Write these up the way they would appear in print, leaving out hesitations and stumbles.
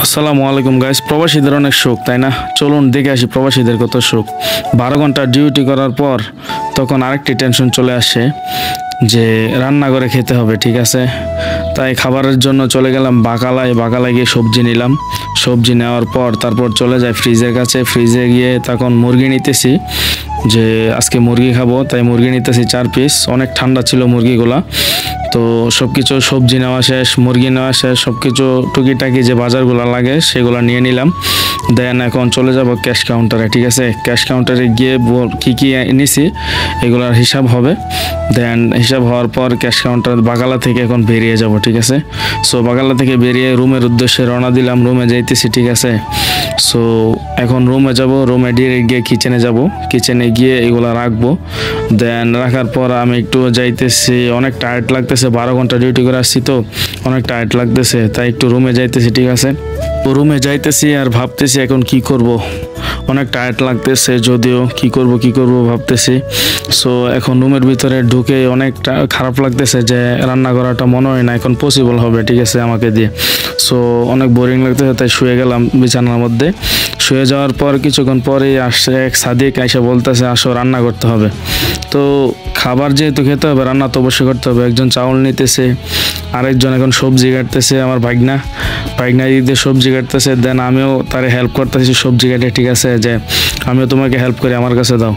আসসালামু আলাইকুম গাইস। প্রবাসীদের অনেক শোক, তাই না? চলুন দেখে আসি প্রবাসীদের কত শোক। 12 ঘন্টা ডিউটি করার পর তখন আরেকটি টেনশন চলে আসে যে রান্না করে খেতে হবে, ঠিক আছে? তাই খাবারের জন্য চলে গেলাম বাকালায় গিয়ে সবজি নিলাম। সবজি নেওয়ার পর তারপর চলে যায় ফ্রিজের কাছে। ফ্রিজে গিয়ে তখন মুরগি নিতেছি, যে আজকে মুরগি খাবো, তাই মুরগি নিতেছি 4 পিস। অনেক ঠান্ডা ছিল মুরগিগুলা। তো সব কিছু সবজি নেওয়া শেষ, মুরগি নেওয়া শেষ, সব কিছু টুকিটাকি যে বাজারগুলো লাগে সেগুলো নিয়ে নিলাম। দেন এখন চলে যাব ক্যাশ কাউন্টারে, ঠিক আছে? ক্যাশ কাউন্টারে গিয়ে কী কী নিছি এগুলোর হিসাব হবে। দেন হিসাব হওয়ার পর ক্যাশ কাউন্টার বাগালা থেকে এখন বেরিয়ে যাব, ঠিক আছে? সো বাগালা থেকে বেরিয়ে রুমের উদ্দেশ্যে রওনা দিলাম। রুমে যাইতেছি, ঠিক আছে? সো এখন রুমে যাব, রুমে ডিরেক্ট গিয়ে কিচেনে যাব। কিচেনে গিয়ে এগুলো রাখবো। দেন রাখার পর আমি একটু যাইতেছি, অনেক টায়ার্ড লাগতেছে, 12 ঘন্টা ডিউটি করে আসছি তো অনেক টায়ার্ড লাগতেছে, তাই একটু রুমে যাইতেছি, ঠিক আছে? রুমে যাইতেছি আর ভাবতেছি এখন কি করব। অনেক টায়ার্ড লাগতেছে, যদিও কি করব ভাবতেছি। সো এখন রুমের ভিতরে ঢুকে অনেকটা খারাপ লাগতেছে যে রান্না করাটা মনে হয় না এখন পসিবল হবে, ঠিক আছে, আমাকে দিয়ে। সো অনেক বোরিং লাগতেছে, তাই শুয়ে গেলাম বিছানার মধ্যে। শুয়ে যাওয়ার পর কিছুক্ষণ পরেই আসছে এক সাদিক, এসে বলতেছে আসো রান্না করতে হবে। তো খাবার যেহেতু খেতে হবে, রান্না তো অবশ্যই করতে হবে। একজন চাউল নিতেছে, আরেকজন এখন সবজি কাটতেছে, আমার ভাগনা দিক দিয়ে সবজি কাটতেছে। দেন আমিও তারে হেল্প করতেছি সবজি কাটে, ঠিক আছে, যে আমিও তোমাকে হেল্প করি, আমার কাছে দাও।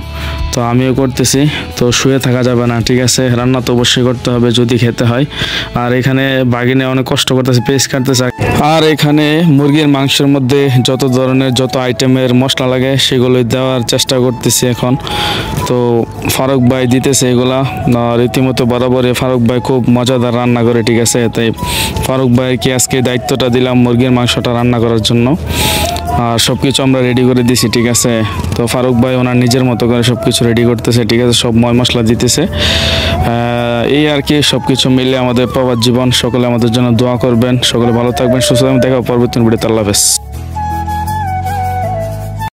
তো আমিও করতেছি। তো শুয়ে থাকা যাবে না, ঠিক আছে, রান্না তো অবশ্যই করতে হবে যদি খেতে হয়। আর এখানে বাগিনে অনেক কষ্ট করতেছে, পেস্ট কাটতেছে। আর এখানে মুরগির মাংসের মধ্যে যত ধরনের যত আইটেমের মশলা লাগে সেগুলোই দেওয়ার চেষ্টা করতেছি এখন। তো ফারুক ভাই দিতেছে এগুলা। রীতিমতো বরাবরই ফারুক ভাই খুব মজাদার রান্না করে, ঠিক আছে? তাই ফারুক ভাইকে আজকে দায়িত্বটা দিলাম মুরগির মাংসটা রান্না করার জন্য। আর সব কিছু আমরা রেডি করে দিছি, ঠিক আছে? তো ফারুক ভাই ওনার নিজের মতো করে সব কিছু রেডি করতেছে, ঠিক আছে, সব ময় মশলা দিতেছে। এই আর কি, সব কিছু মিলে আমাদের প্রবাস জীবন। সকলে আমাদের জন্য দোয়া করবেন, সকলে ভালো থাকবেন, সুস্থ থাকবেন। দেখা পরবর্তী ভিডিওতে। আল্লাহ হাফেজ।